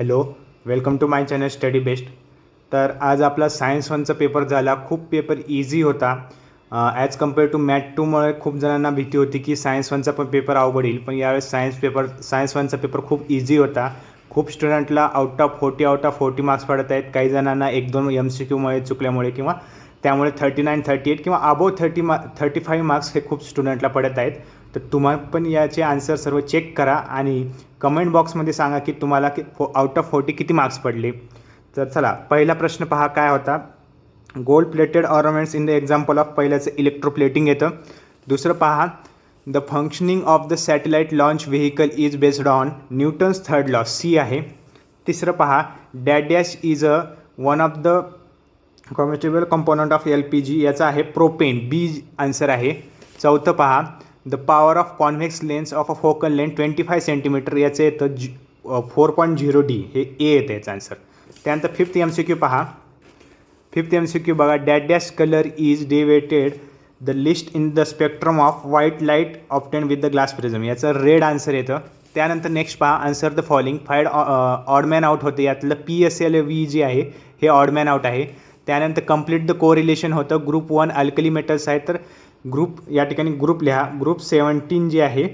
Hello, welcome to my channel study best. तर आज आपला सायन्स वनचा पेपर झाला. खूप पेपर इझी होता ॲज कम्पेअर टू मॅथ टूमुळे खूप जणांना भीती होती की सायन्स वनचा पण पेपर अवघड येईल, पण यावेळेस सायन्स वनचा पेपर खूप इझी होता. खूप स्टुडंटला आउट ऑफ 40 मार्क्स पडत आहेत. काही जणांना 1-2 MCQमुळे चुकल्यामुळे किंवा त्यामुळे 39-38 किंवा अबोव 35 मार्क्स हे खूप स्टुडंटला पडत आहेत. तर तुम्हाला पण याचे आन्सर सर्व चेक करा आणि कमेंट बॉक्समध्ये सांगा की तुम्हाला आउट ऑफ 40 किती मार्क्स पडले. तर चला, पहिला प्रश्न पहा काय होता. Gold plated ornaments in the example of पहिल्याचं इलेक्ट्रोप्लेटिंग येतं. दुसरं पहा, the functioning of the satellite launch vehicle is based on Newton's third law, C आहे. तिसरं पहा, dash is one of the combustible component of LPG, याचा आहे propane, B answer आहे. चौथं पहा, the power of convex lens of a focal length 25 centimetre, याचं येतं 4.0D, हे ए येतं याचं आन्सर. त्यानंतर फिफ्थ MCQ पहा. फिफ्थ MCQ बघा, dash colour is deviated the list in the spectrum of white light obtained with the glass prism, याचं red answer येतं. त्यानंतर नेक्स्ट पहा, answer the following. Odd man out होते, यातलं PSLV जे आहे हे ऑडमॅन आउट आहे. त्यानंतर कंप्लीट द कोरिलेशन होतं. ग्रुप 1 अल्कली मेटल्स आहे, तर ग्रुप या ठिकाणी ग्रुप लिहा. ग्रुप 17 जे आहे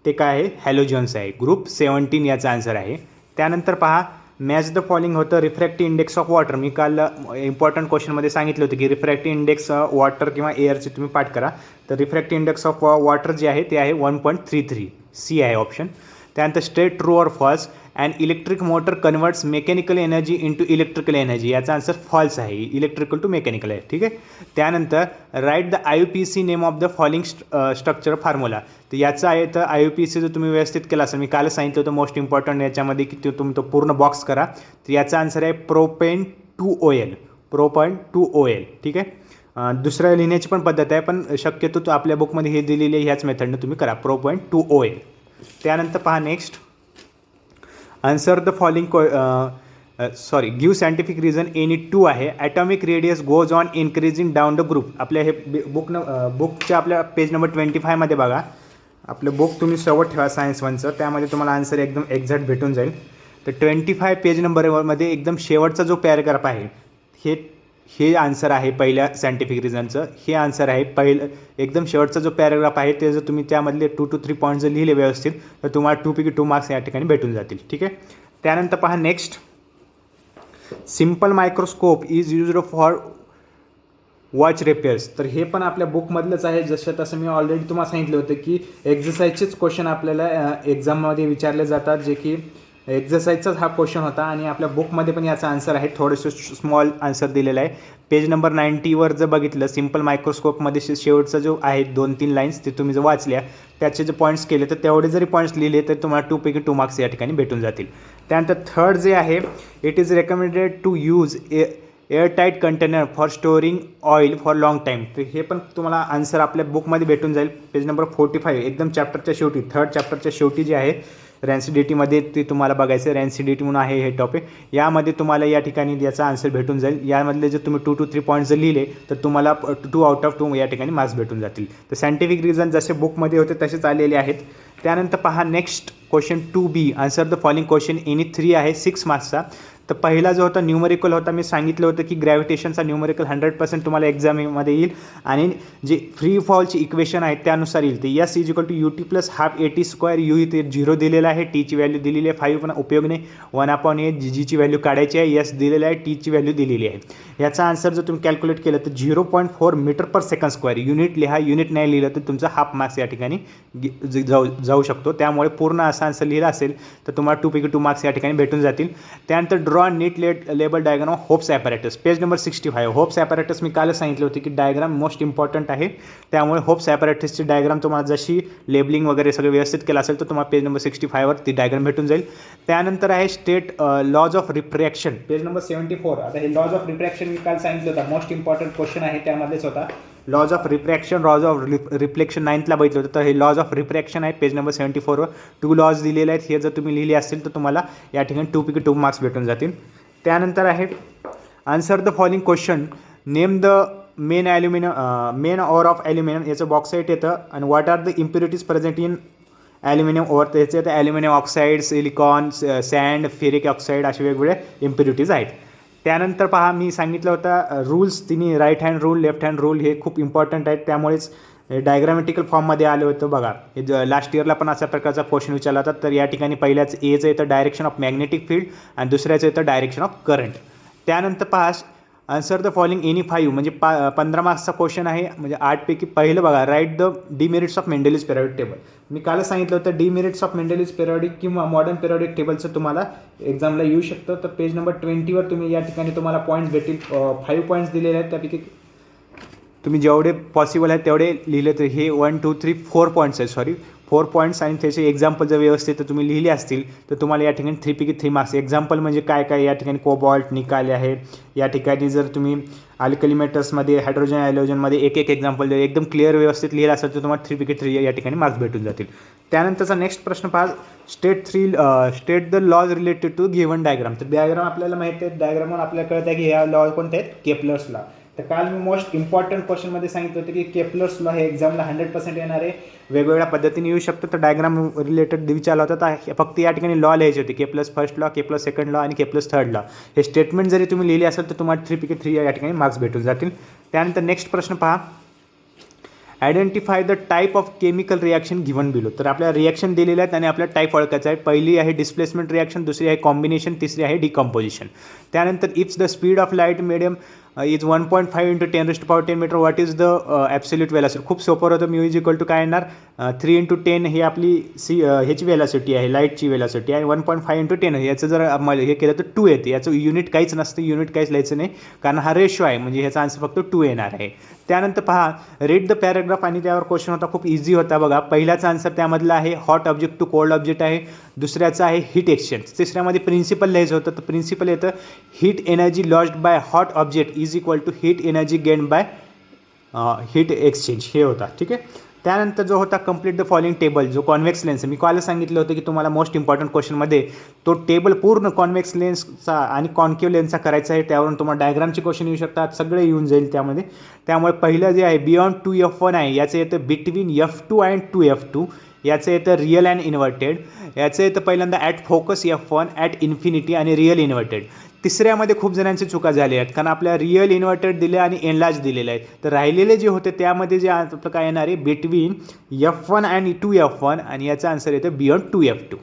ते काय आहे, हॅलोजन्स आहे. ग्रुप 17 याचा आन्सर आहे. त्यानंतर पहा, मॅच द फॉलोइंग होतं. रिफ्रॅक्टिव्ह इंडेक्स ऑफ वॉटर, मी काल इम्पॉर्टंट क्वेश्चनमध्ये सांगितलं होतं की रिफ्रॅक्टिव्ह इंडेक्स वॉटर किंवा एअरचे तुम्ही पाठ करा. तर रिफ्रॅक्टिव्ह इंडेक्स ऑफ वॉटर जे आहे ते आहे 1.33, सी आहे ऑप्शन. त्यानंतर state true or false, and electric motor converts mechanical energy into electrical energy, याचा आन्सर फॉल्स आहे. इलेक्ट्रिकल टू मेकॅनिकल आहे, ठीक आहे. त्यानंतर write the IUPAC name of the following structure formula, तर याचं आहे तर IUPAC जर तुम्ही व्यवस्थित केला असेल, मी काल सांगितलं होतं मोस्ट इम्पॉर्टंट याच्यामध्ये की तुम्ही तो पूर्ण बॉक्स करा. तर याचा आन्सर आहे प्रोपेन 2OL, ठीक आहे. दुसरं लिहिण्याची पण पद्धत आहे, पण शक्यतो तो आपल्या बुकमध्ये हे दिलेली आहे, ह्याच मेथडनं तुम्ही करा, प्रोपेन 2OL. त्यानंतर पहा next, answer the following give scientific reason any 2 आहे. Atomic radius goes on increasing down the group, आपल्या हे बुकच्या आपल्या पेज नंबर 25मध्ये बघा. आपलं बुक तुम्ही सोबत ठेवा सायन्स वनचं, त्यामध्ये तुम्हाला आन्सर एकदम एक्झॅक्ट भेटून जाईल. तर 25 पेज नंबरमध्ये एकदम शेवटचा जो पॅराग्राफ आहे हे आन्सर आहे पहिल्या सायंटिफिक रिझनचं. हे आन्सर आहे पहिलं, एकदम शेवटचा जो पॅराग्राफ आहे ते जर तुम्ही त्यामधले 2 to 3 पॉईंट जर लिहिले व्यवस्थित तर तुम्हाला 2 पैकी 2 मार्क्स या ठिकाणी भेटून जातील, ठीक आहे. त्यानंतर पहा next, simple microscope is used for watch repairs, तर हे पण आपल्या बुकमधलंच आहे. जसं तसं मी ऑलरेडी तुम्हाला सांगितलं होतं की एक्झरसाईजचेच क्वेश्चन आपल्याला एक्झाममध्ये विचारले जातात, जे की एक्झरसाईजचाच हा क्वेश्चन होता आणि आपल्या बुकमध्ये पण याचा आन्सर आहे. थोडंसं स्मॉल आन्सर दिलेला आहे. पेज नंबर 90वर जर बघितलं, सिम्पल मायक्रोस्कोपमध्ये शेवटचा जो आहे 2-3 लाईन्स ते तुम्ही जर वाचल्या, त्याचे जे पॉईंट्स केले तर तेवढे जरी पॉईंट्स लिहिले तर तुम्हाला 2 पैकी 2 मार्क्स या ठिकाणी भेटून जातील. त्यानंतर थर्ड जे आहे, it is recommended to use airtight container for storing oil for long time, तर हे पण तुम्हाला आन्सर आपल्या बुकमध्ये भेटून जाईल. पेज नंबर 45 एकदम चॅप्टरच्या शेवटी, थर्ड चॅप्टरच्या शेवटी जे आहे रॅन्सिडिटीमध्ये ते तुम्हाला बघायचं. रॅन्सिडिटी म्हणून आहे हे टॉपिक, यामध्ये तुम्हाला या ठिकाणी याचा आन्सर भेटून जाईल. यामधले जर तुम्ही 2 to 3 पॉईंट्स जर लिहिले तर तुम्हाला 2 out of 2 या ठिकाणी मार्क्स भेटून जातील. तर सायंटिफिक रिझन जसे बुकमध्ये होते तसेच आलेले आहेत. त्यानंतर पहा next question 2B, answer the following question any 3 आहे 6 मार्क्सचा. तर पहिला जो होता न्यूमरिकल होता, मी सांगितलं होतं की ग्रॅव्हिटेशनचा न्यूमरिकल 100% तुम्हाला एक्झाममध्ये येईल आणि जे फ्री फॉलची इक्वेशन आहे त्यानुसार येईल. ते S = UT + ½ AT², U इथे 0 दिलेला आहे, टीची व्हॅल्यू दिलेली आहे, 5 पण उपयोग नाही, 1/8 जीची व्हॅल्यू काढायची आहे, S दिलेला आहे, टीची व्हॅल्यू दिलेली आहे. याचा आन्सर जर तुम्ही कॅल्क्युलेट केलं तर 0.4 मीटर/सेकंड². युनिट लिहा, युनिट नाही लिहिलं तर तुमचा हाफ मार्क्स या ठिकाणी जाऊ शकतो. त्यामुळे पूर्ण असा आन्सर लिहिला असेल तर तुम्हाला 2 पैकी 2 मार्क्स या ठिकाणी भेटून जातील. त्यानंतर draw neat label diagram of Hope's apparatus, page number 65. Hope's apparatus मी कालच सांगितलं होतं की डायग्राम मोस्ट इम्पॉर्टंट आहे, त्यामुळे होप्स ॲपॅरेटसची डायग्राम तुम्हाला जशी लेबलिंग वगैरे सगळं व्यवस्थित केलं असेल तर तुम्हाला पेज नंबर 65वर ती डायग्राम भेटून जाईल. त्यानंतर आहे state laws of refraction, page number 74. आता हे लॉज ऑफ रिफ्रॅक्शन मी काल सांगितलं होतं, मोस्ट इम्पॉर्टंट क्वेश्चन आहे, त्यामध्येच होता laws of refraction, laws of reflection 9th ला बघितलं होतं. तर हे लॉज ऑफ रिफ्रॅक्शन आहे पेज नंबर 74वर. 2 लॉज दिलेले आहेत, हे जर तुम्ही लिहिले असतील तर तुम्हाला या ठिकाणी 2 पैकी 2 मार्क्स भेटून जातील. त्यानंतर आहे answer the following question, name the main ore of aluminium, याचं बॉक्साईट येतं, आणि what are the impurities present in aluminium ore, त्याचे तर aluminium oxide, silicon, sand, ferric oxide असे वेगवेगळे इम्प्युरिटीज आहेत. त्यानंतर पहा मी सांगितलं होतं रूल्स तिन्ही, right hand rule, left hand rule हे खूप इम्पॉर्टंट आहेत. त्यामुळेच डायग्रामॅटिकल फॉर्ममध्ये आलं होतं बघा. हे लास्ट इयरला पण अशा प्रकारचा क्वेश्चन विचारला होता. तर या ठिकाणी पहिल्याच एचं येतं डायरेक्शन ऑफ मॅग्नेटिक फील्ड आणि दुसऱ्याचं येतं डायरेक्शन ऑफ करंट. त्यानंतर पहा आन्सर द फॉलोइंग एनी 5 म्हणजे 15 मार्क्सचा क्वेश्चन आहे. म्हणजे 8पैकी पहिलं बघा, write the demerits of Mendeleev's periodic table. मी कालच सांगितलं होतं डिमेरिट्स ऑफ मेंडेलिस पिरियडिक किंवा मॉडर्न पिरियडिक टेबलचं तुम्हाला एक्झामला येऊ शकतं. तर पेज नंबर 20वर तुम्ही या ठिकाणी तुम्हाला पॉईंट्स भेटतील. 5 पॉईंट्स दिलेले आहेत. त्यापैकी तुम्ही जेवढे पॉसिबल आहेत तेवढे लिहिले. तर हे 1 2 3 4 पॉईंट्स आहेत, 4 पॉईंट्स. आणि त्याचे एक्झाम्पल जर व्यवस्थित तुम्ही लिहिले असतील तर तुम्हाला या ठिकाणी 3पैकी 3 मार्क्स. एक्झाम्पल म्हणजे काय काय, या ठिकाणी कोबाल्ट निकाले आहे. या ठिकाणी जर तुम्ही अल्कली मेटल्समध्ये, हायड्रोजन हॅलोजनमध्ये एक एक्झाम्पल एकदम क्लिअर व्यवस्थित लिहिलं असेल तर तुम्हाला 3पैकी 3 या ठिकाणी मार्क्स भेटून जातील. त्यानंतरचा नेक्स्ट प्रश्न पहा, state the laws related to given diagram. तर डायग्राम आपल्याला माहिती आहे, डायग्रामवर आपल्याला कळत आहे की ह्या लॉ कोणते आहेत, केपलर्स लॉ. तर काल मी मोस्ट इम्पॉर्टंट क्वेश्चनमध्ये सांगितलं होतं की केपलर्स लॉ हे एक्झामला 100% येणार आहे. वेगवेगळ्या पद्धतीने येऊ शकतं. तर डायग्राम रिलेटेड विचारला होता. तर फक्त या ठिकाणी लॉ लिहायचे होते, Kepler's first law, Kepler's second law आणि केपलर्स थर्ड लॉ. हे स्टेटमेंट जरी तुम्ही लिहिले असेल तर तुम्हाला 3पैकी 3 या ठिकाणी मार्क्स भेटून जातील. त्यानंतर नेक्स्ट प्रश्न पहा, identify the type of chemical reaction given below. तर आपल्या रिॲक्शन दिलेल्या आहेत आणि आपल्या टाईप ओळखायचा आहे. पहिली आहे डिस्प्लेसमेंट रिॲक्शन, दुसरी आहे कॉम्बिनेशन, तिसरी आहे डिकम्पोजिशन. त्यानंतर ifs the speed of light medium is 1.5 × 10⁻10 metre, what is the absolute velocity. खूप सोपं होतं. म्यू इज इक्वल टू काय येणार, 3 × 10 ही आपली ह्याची वेलॉसिटी आहे, लाईटची वेलॉसिटी आहे. 1.5 × 10 याचं जर हे केलं तर 2 येते. याचं युनिट काहीच नसतं, युनिट काहीच लिहायचं नाही कारण हा रेशो आहे. म्हणजे ह्याचा आन्सर फक्त 2 येणार आहे. त्यानंतर पहा, रीड द पॅराग्राफ. आणि त्यावर क्वेश्चन होता, खूप इझी होता बघा. पहिल्याचा आन्सर त्यामधला आहे hot object to cold object आहे. दुसऱ्याचं आहे हीट एक्सचेंज. तिसऱ्यामध्ये प्रिन्सिपल लिहायचं होतं. तर प्रिन्सिपल येतं heat energy lost by hot object is equal to heat energy gain by heat exchange, हे होता. ठीक आहे. त्यानंतर जो होता कंप्लीट द फॉलोइंग टेबल, जो कॉन्व्हेक्स लेन्स. मी कालच सांगितलं होतं की तुम्हाला मोस्ट इम्पॉर्टंट क्वेश्चनमध्ये तो टेबल पूर्ण कॉन्व्हेक्स लेन्सचा आणि कॉन्केव्ह लेन्सचा करायचा आहे. त्यावरून तुम्हाला डायग्रामचे क्वेश्चन येऊ शकतात, सगळे येऊन जाईल त्यामध्ये. त्यामुळे पहिलं जे आहे बियॉन्ड 2F1 आहे, याचं येतं बिटवीन F2 अँड 2F2. याचं येतं रिअल अँड इन्व्हर्टेड. याचं येतं पहिल्यांदा at focus F1, at infinity आणि रिअल इन्व्हर्टेड. तिसऱ्यामध्ये खूप जणांची चुका झाल्या आहेत कारण आपल्या रिअल इन्व्हर्टेड दिले आणि एनलार्ज दिलेले आहेत. तर राहिलेले जे होते त्यामध्ये जे आपलं काय येणार आहे, बिटवीन F1 अँड 2F1 आणि याचा आन्सर येतं बियॉन्ड 2F2.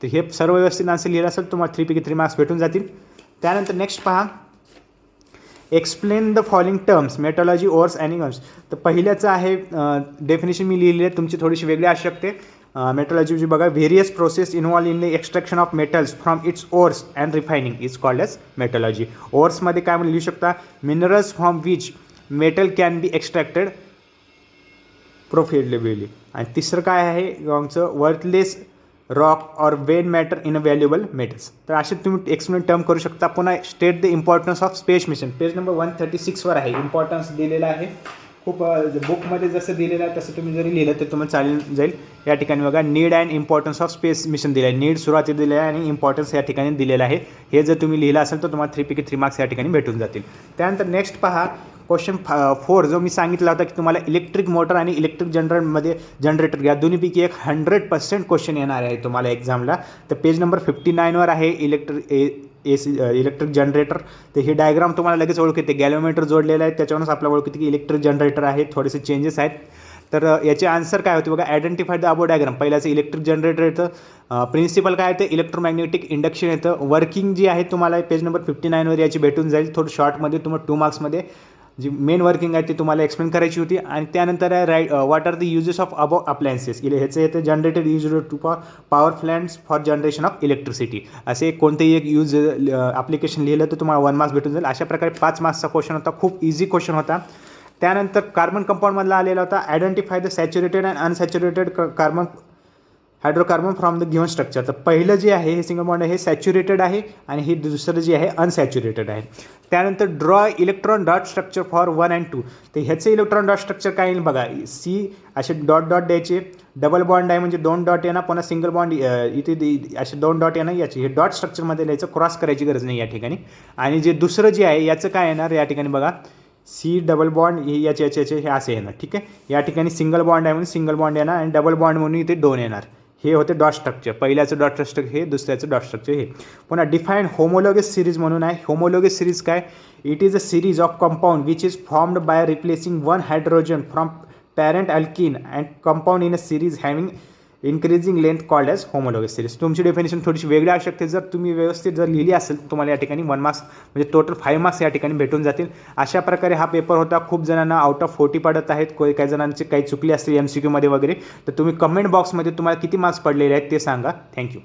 तर हे सर्व व्यवस्थित आन्सर लिहिलं असेल तुम्हाला 3पैकी 3 मार्क्स भेटून जातील. त्यानंतर नेक्स्ट पहा, explain the following terms metallurgy ores animals. तर पहिल्याचं आहे डेफिनेशन मी लिहिली आहे, तुमची थोडीशी वेगळी असू शकते. मेटॉलॉजी बघा, various process involve in the extraction of metals from its ores and refining is called as metallurgy. ओर्समध्ये काय म्हणून लिहू शकता, minerals from which metal can be extracted profitably. आणि तिसरं काय आहे आमचं, worthless rock or vein matter in valuable metals. तर असे तुम्ही एक्सप्लेन टर्म करू शकता. पुन्हा state the importance of space mission, page number 136वर आहे. इम्पॉर्टन्स दिलेला आहे खूप. बुकमध्ये जसं दिलेलं आहे तसं तुम्ही जरी लिहिलं तर तुम्हाला चालेल जाईल. या ठिकाणी बघा, need and importance of space mission दिलं आहे. नीड सुरुवातीला दिलं आहे आणि इम्पॉर्टन्स या ठिकाणी दिलेलं आहे. हे जर तुम्ही लिहिलं असेल तर तुम्हाला 3पैकी 3 मार्क्स या ठिकाणी भेटून जातील. त्यानंतर नेक्स्ट पहा, क्वेश्चन 4 जो मी सांगितला होता की तुम्हाला इलेक्ट्रिक मोटर आणि इलेक्ट्रिक जनरेटर या दोन्हीपैकी एक 100% क्वेश्चन येणार आहे तुम्हाला एक्झामला. तर पेज नंबर 59वर आहे इलेक्ट्रिक जनरेटर. तर हे डायग्राम तुम्हाला लगेच ओळख येते, गॅल्व्होमीटर जोडलेलं आहे त्याच्यावरूनच आपल्याला ओळख येते की इलेक्ट्रिक जनरेटर आहे. थोडेसे चेंजेस आहेत. तर याचे आन्सर काय होते बघा, आयडेंटिफाय द अबो डायग्राम. पहिल्याचं इलेक्ट्रिक जनरेटर येतं. प्रिन्सिपल काय येतं, इलेक्ट्रोमॅग्नेटिक इंडक्शन येतं. वर्किंग जी आहे तुम्हाला पेज नंबर 59वर याची भेटून जाईल. थोडं शॉर्टमध्ये तुम्हाला 2 मार्क्समध्ये जी मेन वर्किंग आहे ती तुम्हाला एक्सप्लेन करायची होती. आणि त्यानंतर आहे what are the uses of above appliances. ह्याचं येतं generated use to power plants for generation of electricity. असे कोणतेही एक यूज ॲप्लिकेशन लिहिलं तर तुम्हाला 1 मार्क्स भेटून जाईल. अशा प्रकारे 5 मार्क्सचा क्वेश्चन होता, खूप इझी क्वेश्चन होता. त्यानंतर कार्बन कंपाऊंडमधला आलेला होता, identify the saturated and unsaturated carbon hydrocarbon from the given structure. तर पहिलं जे आहे हे सिंगल बॉन्ड आहे, हे सॅच्युरेटेड आहे आणि हे दुसरं जे आहे अनसॅच्युरेटेड आहे. त्यानंतर draw electron dot structure for 1 and 2. तर ह्याचं इलेक्ट्रॉन डॉट स्ट्रक्चर काय येईल बघा, सी असे डॉट डॉट द्यायचे. डबल बॉन्ड आहे म्हणजे 2 डॉट येणार, पुन्हा सिंगल बॉन्ड इथे असे 2 डॉट येणार. याचे हे डॉट स्ट्रक्चरमध्ये लिहायचं, क्रॉस करायची गरज नाही या ठिकाणी. आणि जे दुसरं जे आहे याचं काय येणार या ठिकाणी बघा, सी डबल बॉन्ड हे याचे हे असे येणार. ठीक आहे. या ठिकाणी सिंगल बॉन्ड आहे म्हणून सिंगल बॉन्ड येणार आणि डबल बॉन्ड म्हणून इथे 2 येणार. हे होते डॉट स्ट्रक्चर, पहिल्याचं डॉट स्ट्रक्चर हे, दुसऱ्याचं डॉट स्ट्रक्चर हे. पुन्हा डिफाईन्ड होमोलॉगस सिरीज म्हणून आहे. होमोलॉगस सिरीज काय, it is a series of compound which is formed by replacing one hydrogen from parent alkene and compound in a series having increasing length called as homologous series. तुमची definition थोडीशी वेगळी असू शकते. जर तुम्ही व्यवस्थित जर लिहिली असेल तर तुम्हाला या ठिकाणी 1 मार्क्स म्हणजे टोटल 5 मार्क्स या ठिकाणी भेटून जातील. अशा प्रकारे हा पेपर होता. खूप जणांना आउट ऑफ 40 पडत आहेत, काही जणांचे काही चुकले असतील MCQ मध्ये वगैरे. तर तुम्ही कमेंट बॉक्समध्ये तुम्हाला किती मार्क्स पडलेले आहेत ते सांगा. थँक्यू.